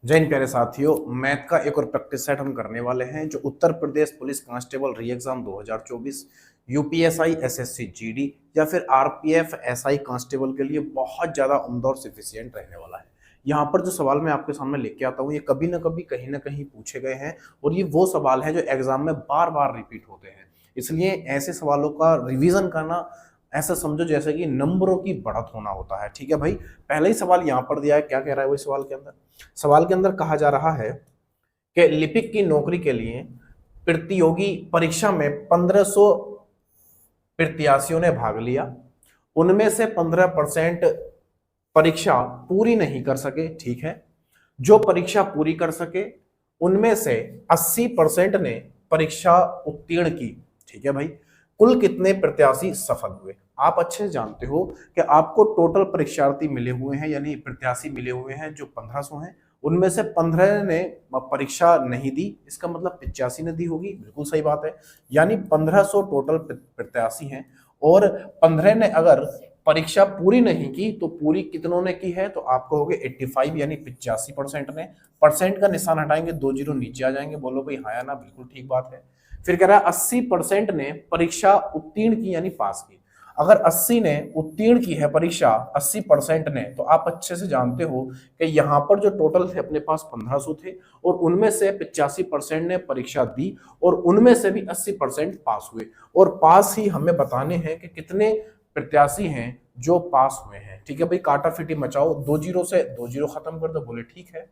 जय हिंद प्यारे साथियों। मैथ का एक और प्रैक्टिस सेट हम करने वाले हैं जो Uttar Pradesh police constable re exam 2024, UPSI SSC GD या फिर आरपीएफ एसआई कांस्टेबल के लिए बहुत ज्यादा उम्दा और सफिशिएंट रहने वाला है। यहाँ पर जो सवाल मैं आपके सामने लेके आता हूँ ये कभी ना कहीं पूछे गए हैं और ये वो सवाल है जो एग्जाम में बार बार रिपीट होते हैं। इसलिए ऐसे सवालों का रिवीजन करना ऐसा समझो जैसे कि नंबरों की बढ़त होना होता है। ठीक है भाई, पहला ही सवाल यहाँ पर दिया है, क्या कह रहा है वही सवाल के अंदर कहा जा रहा है कि लिपिक की नौकरी के लिए प्रतियोगी परीक्षा में 1500 प्रत्याशियों ने भाग लिया। उनमें से 15% परीक्षा पूरी नहीं कर सके। ठीक है, जो परीक्षा पूरी कर सके उनमें से 80% ने परीक्षा उत्तीर्ण की। ठीक है भाई, कुल कितने प्रत्याशी सफल हुए? आप अच्छे से जानते हो कि आपको टोटल परीक्षार्थी मिले हुए हैं, यानी प्रत्याशी मिले हुए हैं जो 1500 हैं। उनमें से 15 ने परीक्षा नहीं दी, इसका मतलब 85 ने दी होगी। बिल्कुल सही बात है, यानी 1500 टोटल प्रत्याशी हैं और 15 ने अगर परीक्षा पूरी नहीं की तो पूरी कितनों ने की है? तो आपको हो गए 85, यानी 85% ने। परसेंट का निशान हटाएंगे, 2 जीरो नीचे आ जाएंगे। बोलो भाई हाँ या ना, बिल्कुल ठीक बात है। फिर कह रहा है 80% ने परीक्षा उत्तीर्ण की, यानी पास की। अगर 80 ने उत्तीर्ण की है परीक्षा, 80% ने, तो आप अच्छे से जानते हो कि यहाँ पर जो टोटल थे अपने पास 1500 थे और उनमें से 85% ने परीक्षा दी और उनमें से भी 80% पास हुए। और पास ही हमें बताने हैं कि कितने प्रत्याशी हैं जो पास हुए हैं। ठीक है भाई, काटा फिटी मचाओ, 2 जीरो से 2 जीरो खत्म कर दो, बोले ठीक है।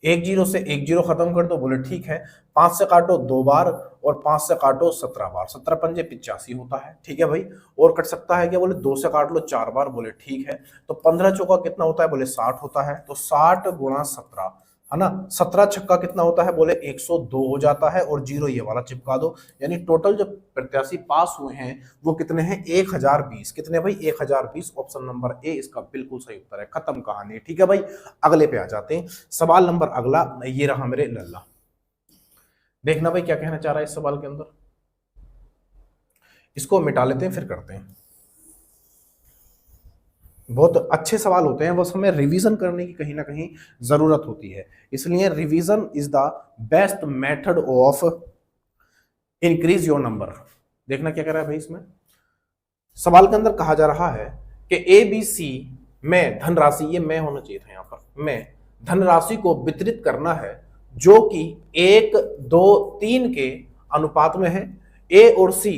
1 जीरो से 1 जीरो खत्म कर दो, बोले ठीक है। 5 से काटो 2 बार और 5 से काटो 17 बार, 17 पंजे 85 होता है। ठीक है भाई, और कट सकता है क्या? बोले 2 से काट लो 4 बार, बोले ठीक है। तो 15 चौका कितना होता है? बोले 60 होता है। तो 60 गुणा 17 है ना, 17 छक्का कितना होता है? बोले 102 हो जाता है और जीरो ये वाला चिपका दो। यानी टोटल जो प्रत्याशी पास हुए हैं वो कितने हैं? 1020। कितने भाई? 1020। ऑप्शन नंबर ए इसका बिल्कुल सही उत्तर है। खत्म कहानी। ठीक है भाई, अगले पे आ जाते हैं। सवाल नंबर अगला ये रहा मेरे लल्ला। देखना भाई क्या कहना चाह रहा है इस सवाल के अंदर। इसको मिटा लेते हैं फिर करते हैं। बहुत अच्छे सवाल होते हैं, बस हमें रिवीजन करने की कहीं ना कहीं जरूरत होती है। इसलिए revision is the best method of increase your number. देखना क्या कर रहा है भाई इसमें। सवाल के अंदर कहा जा रहा है कि ए बी सी में धनराशि, ये में होना चाहिए था यहाँ पर, में धनराशि को वितरित करना है जो कि 1, 2, 3 के अनुपात में है। ए और सी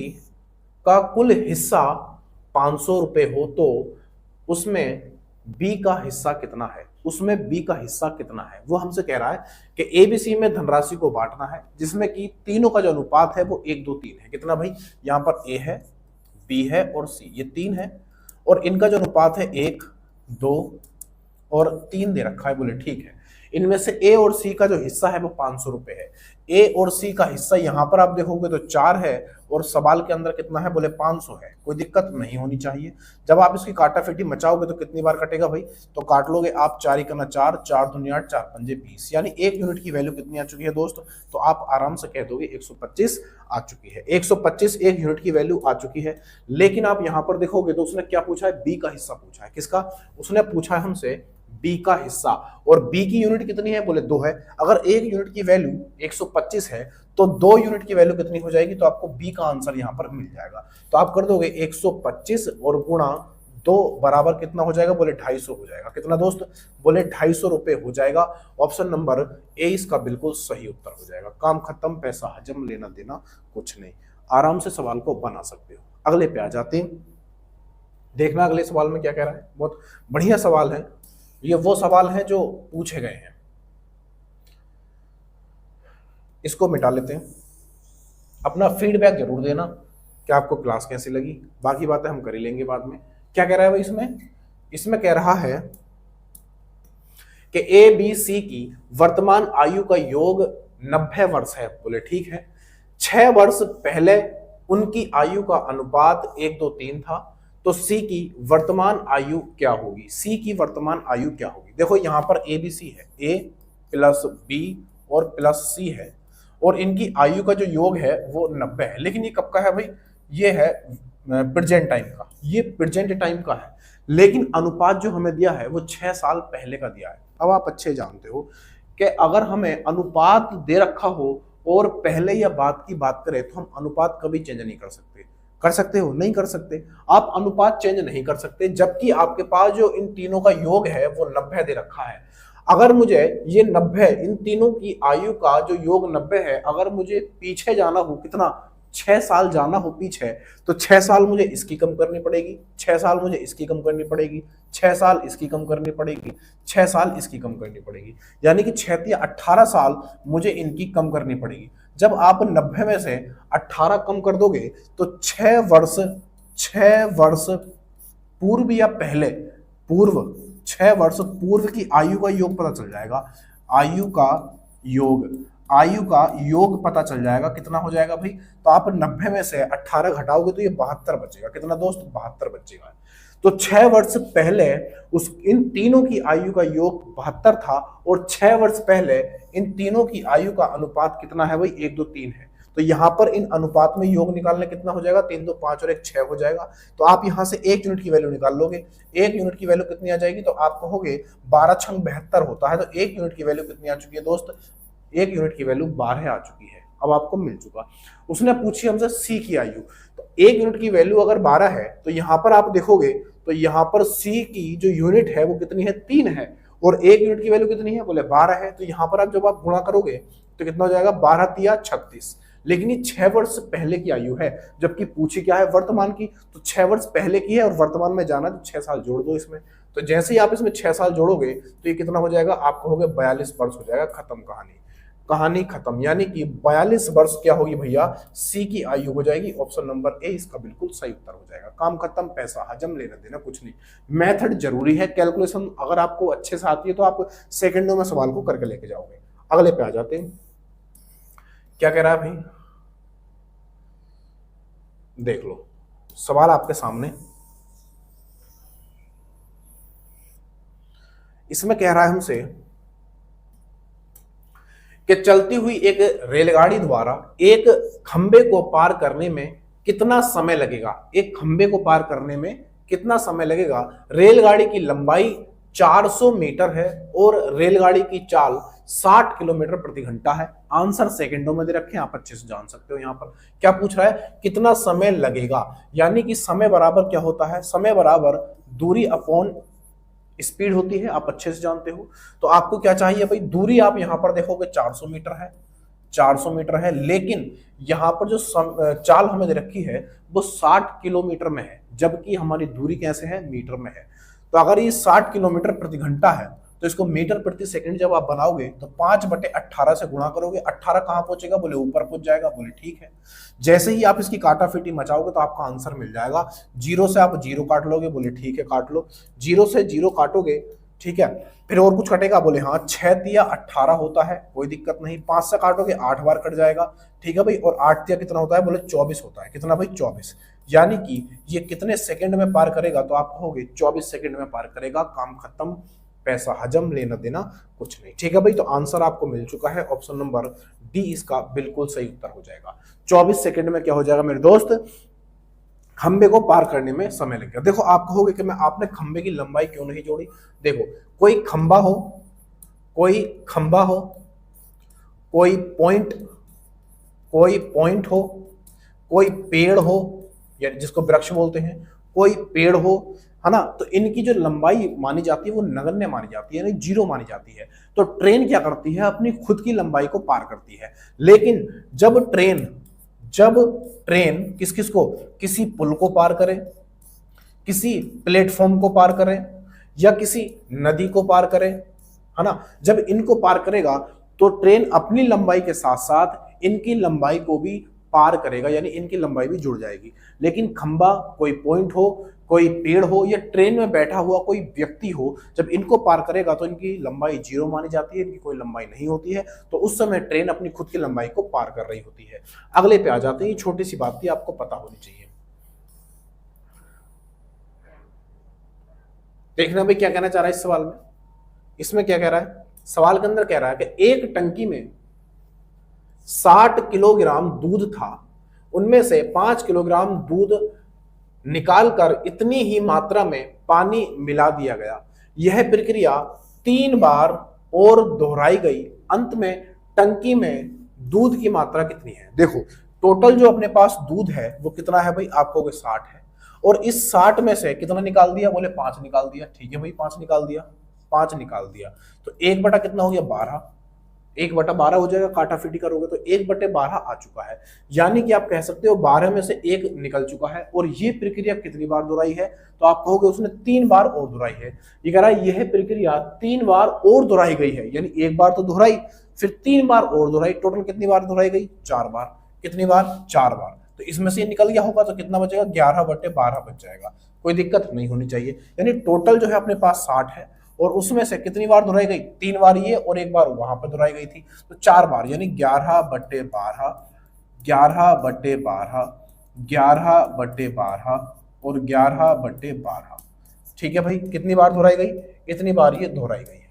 का कुल हिस्सा 500 रुपए हो तो उसमें बी का हिस्सा कितना है? उसमें बी का हिस्सा कितना है वो हमसे कह रहा है कि एबीसी में धनराशि को बांटना है जिसमें कि तीनों का जो अनुपात है वो 1, 2, 3 है। कितना भाई? यहाँ पर ए है, बी है और सी, ये 3 है और इनका जो अनुपात है 1, 2 और 3 दे रखा है। बोले ठीक है, इनमें से ए और सी का जो हिस्सा है वो 500 रुपए है। ए और सी का हिस्सा यहां पर आप देखोगे तो 4 है और सवाल के अंदर कितना है? बोले 500 है। कोई दिक्कत नहीं होनी चाहिए। जब आप इसकी काटाफीटी मचाओगे तो कितनी बार कटेगा भाई? तो काट लोगे आप 4 1 4, 4 दूनी 8, 4 पंजे 20, यानी 1 यूनिट की वैल्यू कितनी आ चुकी है दोस्त? तो आप आराम से कह दोगे 125 आ चुकी है। 125 1 यूनिट की वैल्यू आ चुकी है। लेकिन आप यहां पर देखोगे तो उसने क्या पूछा है? बी का हिस्सा पूछा है। किसका? उसने पूछा है हमसे बी का हिस्सा। और बी की यूनिट कितनी है? बोले 2 है। अगर 1 यूनिट की वैल्यू 125 है तो 2 यूनिट की वैल्यू कितनी हो जाएगी? तो आपको बी का आंसर यहां पर मिल जाएगा। तो आप कर दोगे 125 और गुणा 2 बराबर कितना हो जाएगा? बोले 250 हो जाएगा। कितना दोस्त? बोले 250 रुपए हो जाएगा। ऑप्शन नंबर ए इसका बिल्कुल सही उत्तर हो जाएगा। काम खत्म, पैसा हजम, लेना देना कुछ नहीं। आराम से सवाल को बना सकते हो। अगले पे आ जाते हैं। देखना अगले सवाल में क्या कह रहा है। बहुत बढ़िया सवाल है, ये वो सवाल है जो पूछे गए हैं। इसको मिटा लेते हैं। अपना फीडबैक जरूर देना कि आपको क्लास कैसी लगी। बाकी बातें हम कर ही लेंगे बाद में। क्या कह रहा है भाई इसमें? इसमें कह रहा है कि ए बी सी की वर्तमान आयु का योग 90 वर्ष है। बोले ठीक है। 6 वर्ष पहले उनकी आयु का अनुपात 1, 2, 3 था। तो सी की वर्तमान आयु क्या होगी? सी की वर्तमान आयु क्या होगी? देखो यहां पर ए बी सी है, ए प्लस बी और प्लस सी है और इनकी आयु का जो योग है वो 90 है। लेकिन ये कब का है भाई? ये है प्रेजेंट टाइम का, ये प्रेजेंट टाइम का है। लेकिन अनुपात जो हमें दिया है वो 6 साल पहले का दिया है। अब आप अच्छे जानते हो कि अगर हमें अनुपात दे रखा हो और पहले या बाद की बात करें तो हम अनुपात कभी चेंज नहीं कर सकते। कर सकते हो? नहीं कर सकते। आप अनुपात चेंज नहीं कर सकते, जबकि आपके पास जो इन तीनों का योग है वो 90 दे रखा है। अगर मुझे ये 90, इन तीनों की आयु का जो योग 90 है, अगर मुझे पीछे जाना हो, कितना, 6 साल जाना हो पीछे, तो 6 साल मुझे इसकी कम करनी पड़ेगी, 6 साल मुझे इसकी कम करनी पड़ेगी, 6 साल इसकी कम करनी पड़ेगी, 6 साल इसकी कम करनी पड़ेगी, यानी कि 6 या 18 साल मुझे इनकी कम करनी पड़ेगी। जब आप 90 में से 18 कम कर दोगे तो 6 वर्ष पूर्व या पहले, पूर्व 6 वर्ष पूर्व की आयु का योग पता चल जाएगा। आयु का योग पता चल जाएगा। कितना हो जाएगा भाई? तो आप 90 में से 18 घटाओगे तो ये 72 बचेगा। कितना दोस्त? 72 बचेगा। तो 6 वर्ष पहले उस इन तीनों की आयु का योग 72 था, और 6 वर्ष पहले इन तीनों की आयु का अनुपात कितना है भाई? 1 2 3 है। तो यहां पर इन अनुपात में योग निकालने कितना हो जाएगा? 3 2 5 और 1 6 हो जाएगा। तो आप यहां से 1 यूनिट की वैल्यू निकाल लोगे। 1 यूनिट की वैल्यू कितनी आ जाएगी? तो आप कहोगे 12 छंग 72 होता है। तो 1 यूनिट की वैल्यू कितनी आ चुकी है दोस्त? 1 यूनिट की वैल्यू 12 आ चुकी है। अब आपको मिल चुका। उसने पूछी हमसे सी की आयु। तो 1 यूनिट की वैल्यू अगर 12 है तो यहां पर आप देखोगे तो यहां पर सी की जो यूनिट है वो कितनी है? 3 है। और 1 यूनिट की वैल्यू कितनी है? बोले 12 है। तो यहां पर आप जब आप गुणा करोगे तो कितना हो जाएगा? 12 तिया 36। लेकिन ये 6 वर्ष पहले की आयु है, जबकि पूछी क्या है? वर्तमान की। तो 6 वर्ष पहले की है और वर्तमान में जाना, तो 6 साल जोड़ दो इसमें। तो जैसे ही आप इसमें 6 साल जोड़ोगे तो ये कितना हो जाएगा? आप कहोगे 42 वर्ष हो जाएगा। खत्म कहानी, कहानी खत्म। यानी कि 42 वर्ष क्या होगी भैया? सी की आयु हो जाएगी। ऑप्शन नंबर ए इसका बिल्कुल सही उत्तर हो जाएगा। काम खत्म, पैसा हजम, लेना देना कुछ नहीं। मेथड जरूरी है, कैलकुलेशन अगर आपको अच्छे से आती है तो आप सेकंडों में सवाल को करके लेके जाओगे। अगले पे आ जाते हैं। क्या कह रहा है भाई? देख लो सवाल आपके सामने। इसमें कह रहा है हमसे कि चलती हुई एक रेलगाड़ी द्वारा एक खंबे को पार करने में कितना समय लगेगा? एक खंबे को पार करने में कितना समय लगेगा? रेलगाड़ी की लंबाई 400 मीटर है और रेलगाड़ी की चाल 60 किलोमीटर प्रति घंटा है। आंसर सेकंडों में दे रखे हैं, आप अच्छे से जान सकते हो। यहां पर क्या पूछ रहा है? कितना समय लगेगा। यानी कि समय बराबर क्या होता है? समय बराबर दूरी अपॉन स्पीड होती है, आप अच्छे से जानते हो। तो आपको क्या चाहिए भाई? दूरी आप यहां पर देखोगे 400 मीटर है, 400 मीटर है, लेकिन यहां पर जो चाल हमें दे रखी है वो 60 किलोमीटर में है, जबकि हमारी दूरी कैसे है? मीटर में है। तो अगर ये 60 किलोमीटर प्रति घंटा है तो इसको मीटर प्रति सेकंड जब आप बनाओगे तो 5/18 से गुणा करोगे। 18 कहां पहुंचेगा? बोले ऊपर पहुंच जाएगा। बोले ठीक है। जैसे ही आप इसकी काटाफीटी मचाओगे तो आपका आंसर मिल जाएगा। 0 से आप 0 काट लोगे। बोले ठीक है, काट लो। 0 से 0 काटोगे, ठीक है। फिर और कुछ कटेगा? बोले हाँ। 6 तिया 18 होता है, कोई दिक्कत नहीं। 5 से काटोगे 8 बार कट जाएगा, ठीक है भाई। और 8 तिया कितना होता है? बोले 24 होता है। कितना भाई? 24। यानी कि ये कितने सेकंड में पार करेगा? तो आप कहोगे 24 सेकंड में पार करेगा। काम खत्म, पैसा हजम, लेना देना कुछ नहीं। ठीक है भाई। तो आंसर आपको मिल चुका है। ऑप्शन नंबर डी इसका बिल्कुल सही उत्तर हो जाएगा। 24 सेकंड में क्या हो जाएगा मेरे दोस्त? खंबे को पार करने में समय लगेगा। देखो आप कहोगे कि मैं आपने खंबे की लंबाई क्यों नहीं जोड़ी? देखो कोई खंबा हो, कोई खंबा हो, कोई पॉइंट हो, कोई पेड़ हो, या जिसको वृक्ष बोलते हैं, कोई पेड़ हो, है ना, तो इनकी जो लंबाई मानी जाती है वो नगण्य मानी जाती है, यानी 0 मानी जाती है। तो ट्रेन क्या करती है? अपनी खुद की लंबाई को पार करती है। लेकिन जब ट्रेन किस किस को, किसी पुल को पार करे, किसी प्लेटफॉर्म को पार करे, या किसी नदी को पार करे, है ना, जब इनको पार करेगा तो ट्रेन अपनी लंबाई के साथ साथ इनकी लंबाई को भी पार करेगा, यानी इनकी लंबाई भी जुड़ जाएगी। लेकिन खंबा, कोई पॉइंट हो, कोई पेड़ हो, या ट्रेन में बैठा हुआ कोई व्यक्ति हो, जब इनको पार करेगा तो इनकी लंबाई 0 मानी जाती है, इनकी कोई लंबाई नहीं होती है। तो उस समय ट्रेन अपनी खुद की लंबाई को पार कर रही होती है। अगले पे आ जाते हैं। छोटी सी बात थी, आपको पता होनी चाहिए। देखना भाई क्या कहना चाह रहा है इस सवाल में। इसमें क्या कह रहा है? सवाल के अंदर कह रहा है कि एक टंकी में 60 किलोग्राम दूध था, उनमें से 5 किलोग्राम दूध निकाल कर इतनी ही मात्रा में पानी मिला दिया गया। यह प्रक्रिया 3 बार और दोहराई गई। अंत में टंकी में दूध की मात्रा कितनी है? देखो टोटल जो अपने पास दूध है वो कितना है भाई, आपको 60 है, और इस 60 में से कितना निकाल दिया? बोले 5 निकाल दिया। ठीक है भाई, 5 निकाल दिया, 5 निकाल दिया, तो 1 बटा कितना हो गया? 12। 1 बटा 12 हो जाएगा, काटा फीटी करोगे तो 1 बटे 12 आ चुका है। यानी कि आप कह सकते हो 12 में से 1 निकल चुका है। और ये प्रक्रिया कितनी बार दोहराई है? तो आप कहोगे उसने 3 बार और दोहराई है। ये कह रहा है यह प्रक्रिया 3 बार और दोहराई गई है, यानी 1 बार तो दोहराई, फिर 3 बार और दोहराई। टोटल कितनी बार दोहराई गई? 4 बार। कितनी बार? 4 बार। तो इसमें से निकल गया होगा तो कितना बचेगा? 11 बटे 12 बच जाएगा। कोई दिक्कत नहीं होनी चाहिए। यानी टोटल जो है अपने पास 60 है, और उसमें से कितनी बार दोहराई गई? 3 बार ये और 1 बार वहां पर दोहराई गई थी, तो 4 बार, यानी 11 बटे 12, 11 बटे 12, 11 बटे 12 और 11 बटे 12। ठीक है भाई, कितनी बार दोहराई गई? इतनी बार ये दोहराई गई है।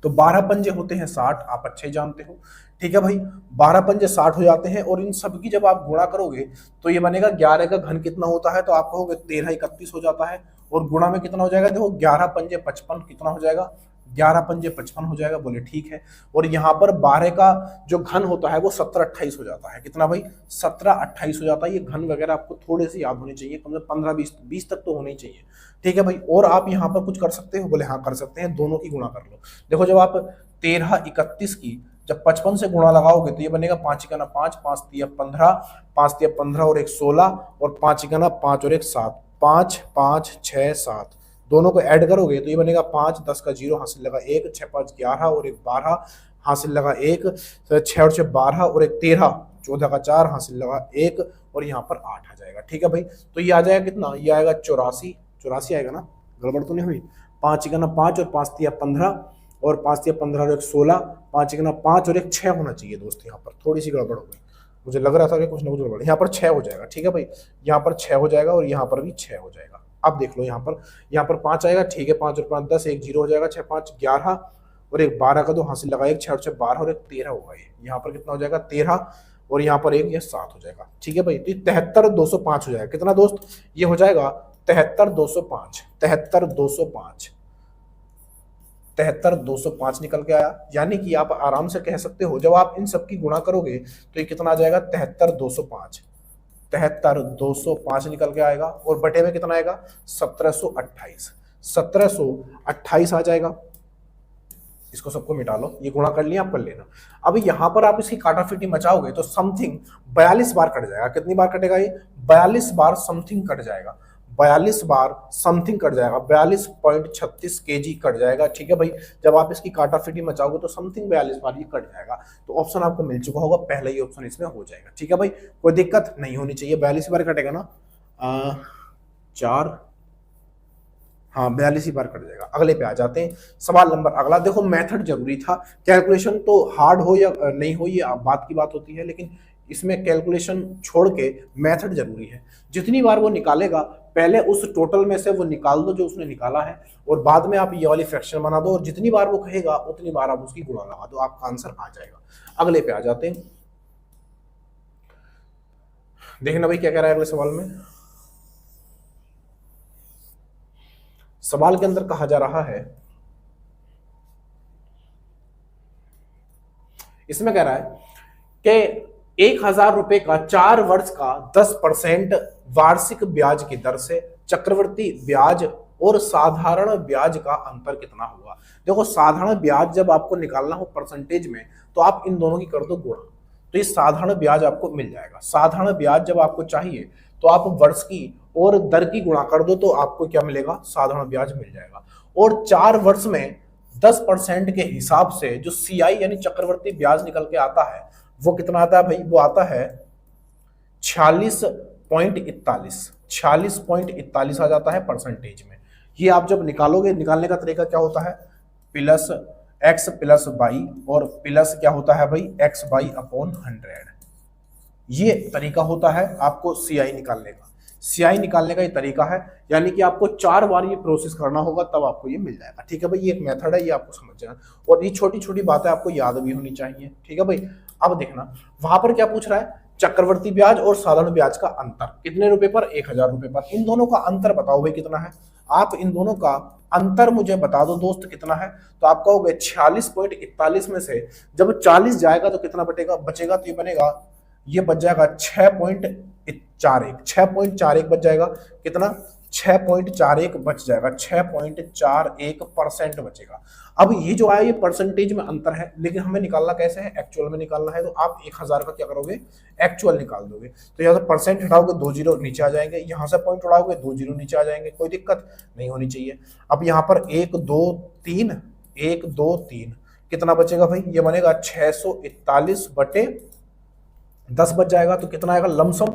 तो 12 पंजे होते हैं 60, आप अच्छे जानते हो। ठीक है भाई, 12 पंजे 60 हो जाते हैं, और इन सब की जब आप गुणा करोगे तो ये बनेगा 11 का घन कितना होता है? तो आप कहोगे 13 31 हो जाता है, और गुणा में कितना हो जाएगा? देखो 11 पंजे 55, कितना हो जाएगा? 11 पंजे 55 हो जाएगा। बोले ठीक है। और यहाँ पर 12 का जो घन होता है वो 17 28 हो जाता है। कितना भाई? 17 28 हो जाता है। ये घन वगैरह आपको थोड़े से याद होने चाहिए, कम से कम 15 20 तक तो होने चाहिए। ठीक है भाई, और आप यहाँ पर कुछ कर सकते हो? बोले हाँ कर सकते हैं, दोनों की गुणा कर लो। देखो जब आप 13 31 की जब 55 से गुणा लगाओगे तो ये बनेगा 5 का ना 5, 5 तिया 15, 5 तिया 15 और 1 16, और 5 का ना 5 और 1 7, 5 5 6 7, दोनों को ऐड करोगे तो ये बनेगा 5, 10 का 0 हासिल लगा 1, 6 5 11 और 1 12 हासिल लगा 1, 6 और 6 12 और 1 13, 14 का 4 हासिल लगा 1, और यहाँ पर 8 आ जाएगा। ठीक है भाई, तो ये आ जाएगा कितना? ये आएगा 84 आएगा ना, गड़बड़ तो नहीं हुई? 5 का ना 5 और 5 तिया 15 और 5 तिया 15 और 1 16, 5 का ना 5 और 1 6 होना चाहिए दोस्त। यहाँ पर थोड़ी सी गड़बड़ हो गई, मुझे लग रहा था कि कुछ ना कुछ गड़बड़। यहाँ पर 6 हो जाएगा। ठीक है भाई, यहाँ पर 6 हो जाएगा और यहाँ पर भी 6 हो जाएगा। अब देख लो यहाँ पर 5 आएगा। ठीक है, 5 और 5 10, 1 0 हो जाएगा, 6 5 11 और 1 12 का 2 हासिल लगा 1, 6 और 6 12 और 1 13 होगा। ये यहाँ पर कितना हो जाएगा? 13, और यहाँ पर 1 ये 7 हो जाएगा। ठीक है भाई, तो 73 205 हो जाएगा। कितना दोस्त? ये हो जाएगा 73 205, 73 205, 73 205 निकल के आया। यानी कि आप आराम से कह सकते हो जब आप इन सब की गुणा करोगे तो ये कितना आ जाएगा? 73 205, 73 205 निकल के आएगा, और बटे में कितना आएगा? 1728, 1728 आ जाएगा। इसको सबको मिटा लो, ये गुणा कर लिया, आप कर लेना। अब यहाँ पर आप इसकी काटाफीटी मचाओगे तो समथिंग 42 बार कट जाएगा। कितनी बार कटेगा ये? 42 बार समथिंग कट जाएगा, 42 बार समथिंग कट जाएगा, 42.36 kg कट जाएगा। ठीक है भाई, जब आप इसकी काटाफीटी मचाओगे तो समथिंग 42 बार ये कट जाएगा। तो ऑप्शन आपको मिल चुका होगा, पहला ही ऑप्शन इसमें हो जाएगा। ठीक है भाई, कोई दिक्कत नहीं होनी चाहिए। 42 बार कटेगा ना, 4, हाँ 42 ही बार कट जाएगा। अगले पे आ जाते हैं, सवाल नंबर अगला। देखो मेथड जरूरी था, कैलकुलेशन तो हार्ड हो या नहीं हो ये बात की बात होती है, लेकिन इसमें कैलकुलेशन छोड़ के मेथड जरूरी है। जितनी बार वो निकालेगा पहले उस टोटल में से वो निकाल दो जो उसने निकाला है, और बाद में आप ये वाली फ्रैक्शन बना दो, और जितनी बार वो कहेगा उतनी बार आप उसकी गुणा लगा दो, आपका आंसर आ जाएगा। अगले पे आ जाते हैं, देखना भाई क्या कह रहा है अगले सवाल में। सवाल के अंदर कहा जा रहा है, इसमें कह रहा है कि 1000 रुपए का 4 वर्ष का 10% वार्षिक ब्याज की दर से चक्रवृद्धि ब्याज और साधारण ब्याज का अंतर कितना होगा। देखो साधारण ब्याज जब आपको निकालना हो परसेंटेज में तो आप इन दोनों की कर दो गुणा, तो ये साधारण ब्याज आपको मिल जाएगा। साधारण ब्याज जब आपको चाहिए तो आप वर्ष की और दर की गुणा कर दो तो आपको क्या मिलेगा? साधारण ब्याज मिल जाएगा। और 4 वर्ष में 10% के हिसाब से जो सीआई यानी चक्रवृद्धि ब्याज निकल के आता है वो कितना आता है भाई? वो आता है 46.41, 46.41 आ जाता है परसेंटेज में। ये आप जब निकालोगे, निकालने का तरीका क्या होता है? प्लस x प्लस वाई, और प्लस क्या होता है भाई? x Y upon 100। ये तरीका होता है आपको सीआई निकालने का। सीआई निकालने का ये तरीका है, यानी कि आपको 4 बार ये प्रोसेस करना होगा तब आपको ये मिल जाएगा। ठीक है भाई, ये एक मेथड है, ये आपको समझ जाना, और ये छोटी छोटी बातें आपको याद भी होनी चाहिए। ठीक है भाई, अब देखना वहां पर क्या पूछ रहा है चक्रवर्ती ब्याज और साधारण ब्याज का अंतर कितने रुपए पर, 1000 रुपए पर। इन दोनों का अंतर बताओ भाई कितना है, आप इन दोनों का अंतर मुझे बता दो दोस्त कितना है। तो आप कहोगे 46.41 में से जब 40 जाएगा तो कितना बचेगा, तो ये बनेगा, ये बच जाएगा 6.41, 6.41 बच जाएगा, कितना 6.41 बच जाएगा, 6.41% बचेगा। अब ये जो आया ये परसेंटेज में अंतर है, लेकिन हमें निकालना कैसे है, एक्चुअल में निकालना है। तो आप 1000 का क्या करोगे, एक्चुअल निकाल दोगे। तो यहाँ से परसेंट हटाओगे 2 जीरो नीचे आ जाएंगे, यहाँ से पॉइंट उड़ाओगे 2 जीरो नीचे आ जाएंगे, कोई दिक्कत नहीं होनी चाहिए। अब यहाँ पर 1 2 3 1 2 3 कितना बचेगा भाई, ये बनेगा 641/10 बच जाएगा। तो कितना आएगा, लमसम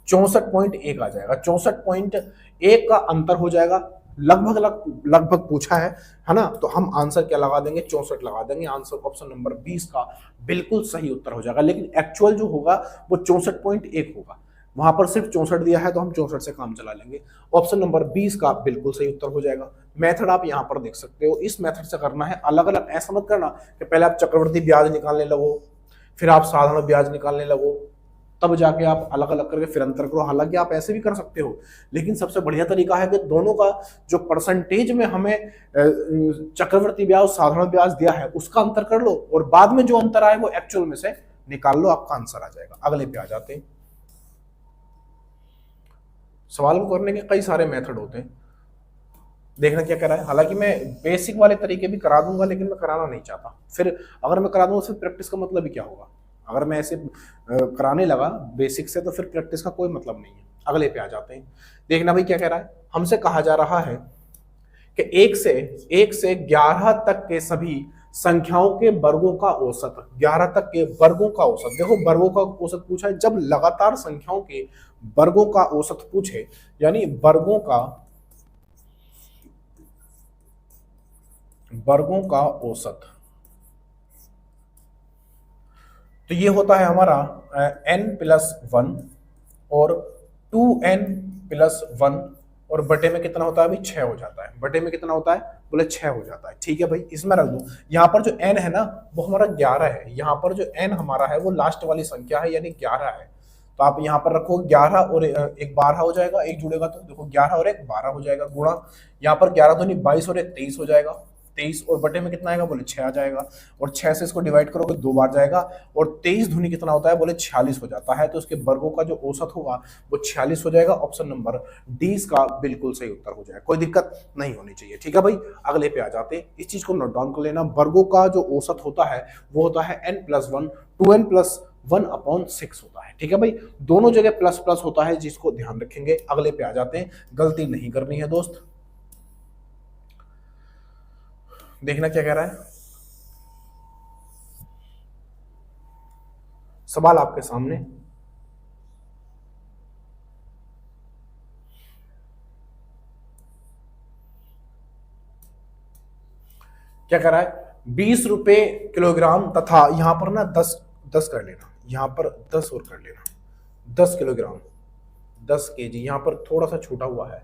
64.1 आ जाएगा, 64.1 का अंतर हो जाएगा। लगभग पूछा है ना, तो हम आंसर क्या लगा देंगे, 64 लगा देंगे। आंसर ऑप्शन नंबर 20 का बिल्कुल सही उत्तर हो जाएगा। लेकिन एक्चुअल जो होगा वो 64.1 होगा, वहां पर सिर्फ 64 दिया है तो हम 64 से काम चला लेंगे। ऑप्शन नंबर 20 का बिल्कुल सही उत्तर हो जाएगा। मेथड आप यहाँ पर देख सकते हो, इस मेथड से करना है, अलग अलग ऐसा मत करना कि पहले आप चक्रवर्ती ब्याज निकालने लगो, फिर आप साधारण ब्याज निकालने लगो, तब जाके आप अलग अलग करके फिर अंतर करो। हालांकि आप ऐसे भी कर सकते हो, लेकिन सबसे बढ़िया तरीका है कि दोनों का जो परसेंटेज में हमें चक्रवर्ती ब्याज साधारण ब्याज दिया है उसका अंतर कर लो, और बाद में जो अंतर आए वो एक्चुअल में से निकाल लो, आपका आंसर आ जाएगा। अगले पे आ जाते हैं। सवाल को करने के कई सारे मेथड होते हैं, देखना क्या कह रहा है। हालांकि मैं बेसिक वाले तरीके भी करा दूंगा, लेकिन मैं कराना नहीं चाहता। फिर अगर मैं करा दूंगा फिर प्रैक्टिस का मतलब ही क्या होगा। अगर मैं ऐसे कराने लगा बेसिक से तो फिर प्रैक्टिस का कोई मतलब नहीं है। अगले पे आ जाते हैं। देखना भाई क्या कह रहा है, हमसे कहा जा रहा है कि 1 से 11 तक के सभी संख्याओं के वर्गों का औसत, 11 तक के वर्गों का औसत। देखो वर्गों का औसत पूछा है, जब लगातार संख्याओं के वर्गों का औसत पूछे, यानी वर्गों का औसत, तो ये होता है हमारा n+1 और 2n+1 और बटे में कितना होता है अभी 6 हो जाता है। बटे में कितना होता है, बोले 6 हो जाता है। ठीक है भाई, इसमें रख दो। यहाँ पर जो n है ना वो हमारा 11 है, यहाँ पर जो n हमारा है वो लास्ट वाली संख्या है यानी 11 है। तो आप यहाँ पर रखो 11 और एक 12 हो जाएगा, एक जुड़ेगा तो देखो 11 और एक 12 हो जाएगा, गुणा यहाँ पर 11 दूनी 22 और एक 23 हो जाएगा, 23 और बटे में कितना आएगा, बोले 6 आ जाएगा। और 6 से इसको डिवाइड करोगे 2 बार जाएगा, और 23 दूनी कितना होता है, बोले 46 हो जाता है। तो इसके वर्गों का जो औसत होगा वो 46 हो जाएगा। ऑप्शन नंबर डी इसका बिल्कुल सही उत्तर हो जाएगा, कोई दिक्कत नहीं होनी चाहिए। ठीक है भाई, अगले पे आ जाते हैं। इस चीज को नोट डाउन कर लेना, वर्गों का जो औसत होता है वो होता है n+1, 2n+1/6 होता है। ठीक है भाई, दोनों जगह प्लस प्लस होता है, जिसको ध्यान रखेंगे। अगले पे आ जाते हैं, गलती नहीं करनी है दोस्त। देखना क्या कह रहा है, सवाल आपके सामने। क्या कह रहा है, 20 रुपए किलोग्राम तथा यहां पर ना 10 कर लेना, यहां पर 10 और कर लेना, 10 किलोग्राम 10 केजी, यहां पर थोड़ा सा छूटा हुआ है।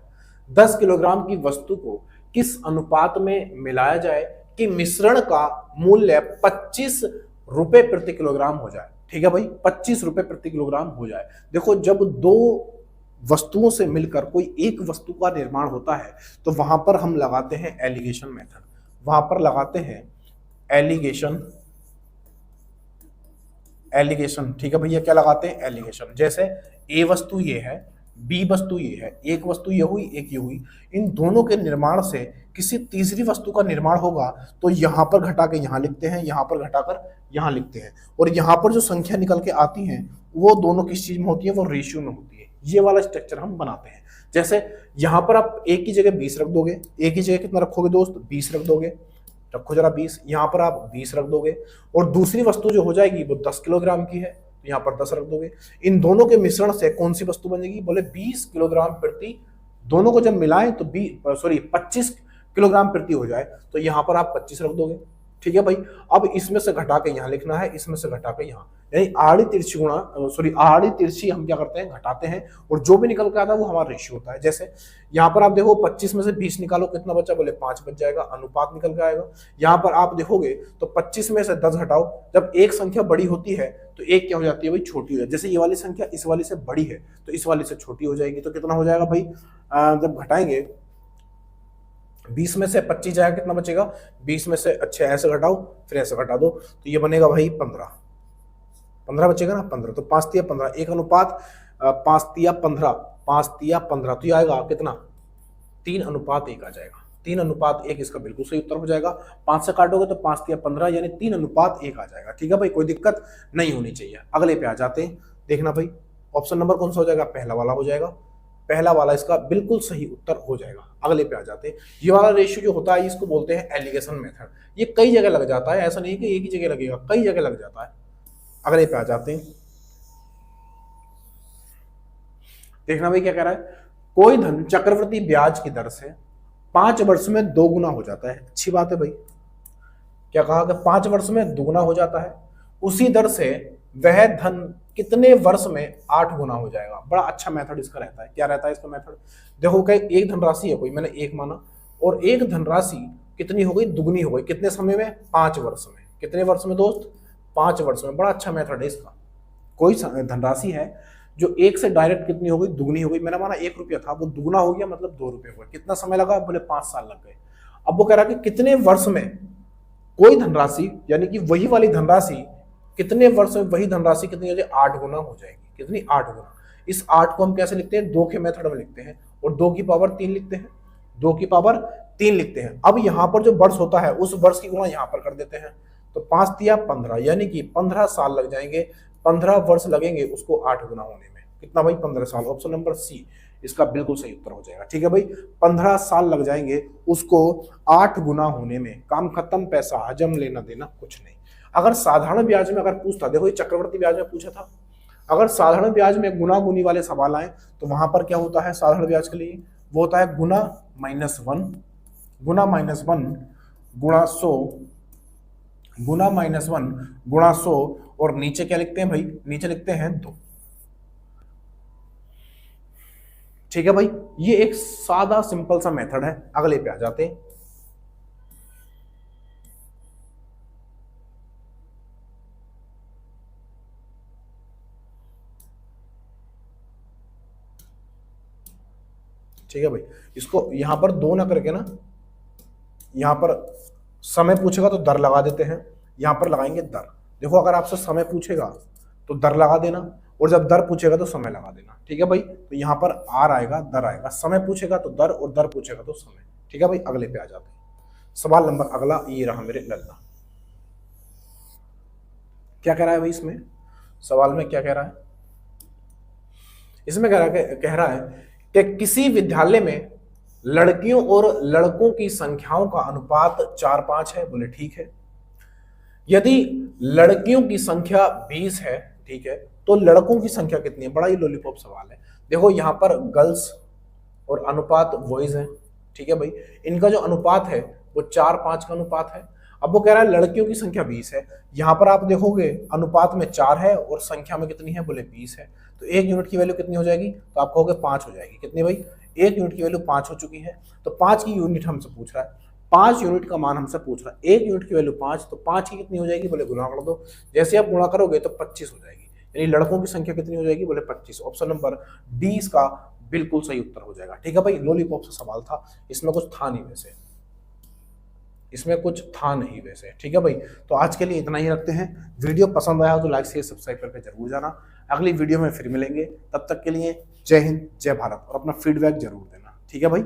10 किलोग्राम की वस्तु को किस अनुपात में मिलाया जाए कि मिश्रण का मूल्य 25 रुपए प्रति किलोग्राम हो जाए। ठीक है भाई, 25 रुपए प्रति किलोग्राम हो जाए। देखो जब दो वस्तुओं से मिलकर कोई एक वस्तु का निर्माण होता है तो वहां पर हम लगाते हैं एलिगेशन मेथड, वहां पर लगाते हैं एलिगेशन। ठीक है भैया, क्या लगाते हैं, एलिगेशन। जैसे ए वस्तु ये है, बी वस्तु ये है, एक वस्तु ये हुई, एक ये हुई, इन दोनों के निर्माण से किसी तीसरी वस्तु का निर्माण होगा तो यहां पर घटा के यहां लिखते हैं, यहां पर घटाकर यहां लिखते हैं, और यहां पर जो संख्या निकल के आती है वो दोनों किस चीज में होती है, वो रेशियो में होती है। ये वाला स्ट्रक्चर हम बनाते हैं। जैसे यहां पर आप एक की जगह 20 रख दोगे, एक की जगह कितना रखोगे दोस्त, 20 रख दोगे, रखो जरा 20, यहाँ पर आप 20 रख दोगे, और दूसरी वस्तु जो हो जाएगी वो 10 किलोग्राम की है, तो यहाँ पर 10 रख दोगे। इन दोनों के मिश्रण से कौन सी वस्तु बनेगी, बोले 20 किलोग्राम प्रति, दोनों को जब मिलाएं तो 25 किलोग्राम प्रति हो जाए, तो यहाँ पर आप 25 रख दोगे। ठीक है भाई। अब इसमें से घटा के यहाँ लिखना है, इसमें से घटा के यहाँ, यानी आड़ी तिरछी गुणा सॉरी आड़ी तिरछी हम क्या करते हैं, घटाते हैं, और जो भी निकल के आता है वो हमारा रेशियो होता है। जैसे यहाँ पर आप देखो 25 में से 20 निकालो, कितना बचा, बोले 5 बच जाएगा, अनुपात निकल के आएगा। यहाँ पर आप देखोगे तो 25 में से 10 घटाओ, जब एक संख्या बड़ी होती है तो एक क्या हो जाती है भाई, छोटी हो जाती है। जैसे ये वाली संख्या इस वाली से बड़ी है तो इस वाली से छोटी हो जाएगी, तो कितना हो जाएगा भाई, जब घटाएंगे 20 में से 25 जाएगा, कितना बचेगा, 20 में से अच्छे ऐसे घटाओ, फिर ऐसे घटा दो, तो ये बनेगा भाई 15 बचेगा ना, 15, तो 5 तिया 15, एक अनुपात 5 तिया 15, 5 तिया 15, तो ये आएगा कितना, 3 अनुपात 1 आ जाएगा, 3 अनुपात 1 इसका बिल्कुल सही उत्तर हो जाएगा। 5 से काटोगे तो 5 तिया 15 यानी 3 अनुपात 1 आ जाएगा। ठीक है भाई, कोई दिक्कत नहीं होनी चाहिए। अगले पे आ जाते हैं, देखना भाई ऑप्शन नंबर कौन सा हो जाएगा, पहला वाला हो जाएगा, पहला वाला इसका बिल्कुल सही उत्तर हो जाएगा। अगले पे आ जाते हैं, ये वाला रेशियो जो होता है इसको बोलते हैं एलिगेशन मेथड। ये कई जगह लग जाता है, ऐसा नहीं कि एक ही जगह लगेगा, कई जगह लग जाता है। अगले पे आ जाते हैं, देखना भाई क्या कह रहा है, कोई धन चक्रवृद्धि ब्याज की दर से 5 वर्ष में 2 गुना हो जाता है। अच्छी बात है भाई, क्या कहा कि 5 वर्ष में 2 गुना हो जाता है, उसी दर से वह धन कितने वर्ष में 8 गुना हो जाएगा। बड़ा अच्छा मेथड इसका रहता है। क्या रहता है इसका मेथड, देखो कि एक धनराशि है कोई, मैंने एक माना, और एक धनराशि कितनी हो गई, दुगनी हो गई, कितने समय में, 5 वर्ष में। कितने वर्ष में दोस्त, 5 वर्ष में। बड़ा अच्छा मेथड है इसका। कोई धनराशि है जो एक से डायरेक्ट कितनी हो गई, दुगनी हो गई। मैंने माना 1 रुपया था, वो दुगना हो गया, मतलब 2 रुपये हुए। कितना समय लगा, बोले 5 साल लग गए। अब वो कह रहा है कि कितने वर्ष में कोई धनराशि, यानी कि वही वाली धनराशि कितने वर्ष में वही धनराशि कितनी हो जाए, 8 गुना हो जाएगी। कितनी, 8 गुना। इस 8 को हम कैसे लिखते हैं, 2 के मेथड में लिखते हैं, और 2 की पावर 3 लिखते हैं, 2 की पावर 3 लिखते हैं। अब यहाँ पर जो वर्ष होता है उस वर्ष की गुणा यहाँ पर कर देते हैं, तो 5 तिया 15, यानी कि 15 साल लग जाएंगे, 15 वर्ष लगेंगे उसको 8 गुना होने में। कितना भाई, 15 साल। ऑप्शन नंबर सी इसका बिल्कुल सही उत्तर हो जाएगा। ठीक है भाई, 15 साल लग जाएंगे उसको 8 गुना होने में। काम खत्म, पैसा हजम, लेना देना कुछ नहीं। अगर साधारण ब्याज में अगर पूछता, देखो ये चक्रवर्ती ब्याज में पूछा था, अगर साधारण ब्याज में गुना गुनी वाले सवाल आए तो वहां पर क्या होता है साधारण ब्याज के लिए, वो होता है गुना -1, गुना -1 गुणा 100, गुना -1 गुणा 100, और नीचे क्या लिखते हैं भाई, नीचे लिखते हैं 2। ठीक है भाई, ये एक सादा सिंपल सा मेथड है। अगले पे आ जाते हैं, ठीक है भाई। इसको यहां पर 2 ना करके ना, यहां पर समय पूछेगा तो दर लगा देते हैं, यहां पर लगाएंगे दर। देखो अगर आपसे समय पूछेगा तो दर लगा देना, और जब दर पूछेगा तो समय लगा देना। ठीक है भाई, तो यहां पर आर आएगा, दर आएगा, समय पूछेगा तो दर, और दर पूछेगा तो समय। ठीक है भाई, अगले पे आ जाते हैं। सवाल नंबर अगला ये रहा मेरे लल्ला। क्या कह रहा है भाई इसमें, सवाल में क्या कह रहा है, इसमें कह रहा है कि किसी विद्यालय में लड़कियों और लड़कों की संख्याओं का अनुपात 4:5 है। बोले ठीक है। यदि लड़कियों की संख्या 20 है, ठीक है, तो लड़कों की संख्या कितनी है। बड़ा ही लॉलीपॉप सवाल है। देखो यहाँ पर गर्ल्स और अनुपात बॉयज है। ठीक है भाई, इनका जो अनुपात है वो 4:5 का अनुपात है। अब वो कह रहा है लड़कियों की संख्या 20 है। यहाँ पर आप देखोगे अनुपात में 4 है और संख्या में कितनी है, बोले 20 है। तो 1 यूनिट की वैल्यू कितनी हो जाएगी, तो आप कहोगे 5 हो जाएगी। कितनी भाई, 1 यूनिट की वैल्यू 5 हो चुकी है। तो 5 की यूनिट हमसे पूछ रहा है, 5 यूनिट का मान हमसे पूछ रहा है। 1 यूनिट की वैल्यू 5, तो 5 की कितनी हो जाएगी, बोले गुणा कर दो। जैसे आप गुणा करोगे तो 25 हो जाएगी, यानी लड़कों की संख्या कितनी हो जाएगी, बोले 25। ऑप्शन नंबर डी इसका बिल्कुल सही उत्तर हो जाएगा। ठीक है भाई, लॉलीपॉप से सवाल था, इसमें कुछ था नहीं वैसे, इसमें कुछ था नहीं वैसे। ठीक है भाई, तो आज के लिए इतना ही रखते हैं। वीडियो पसंद आया तो लाइक शेयर सब्सक्राइब करके जरूर जाना। अगली वीडियो में फिर मिलेंगे, तब तक के लिए जय हिंद जय भारत, और अपना फीडबैक जरूर देना। ठीक है भाई।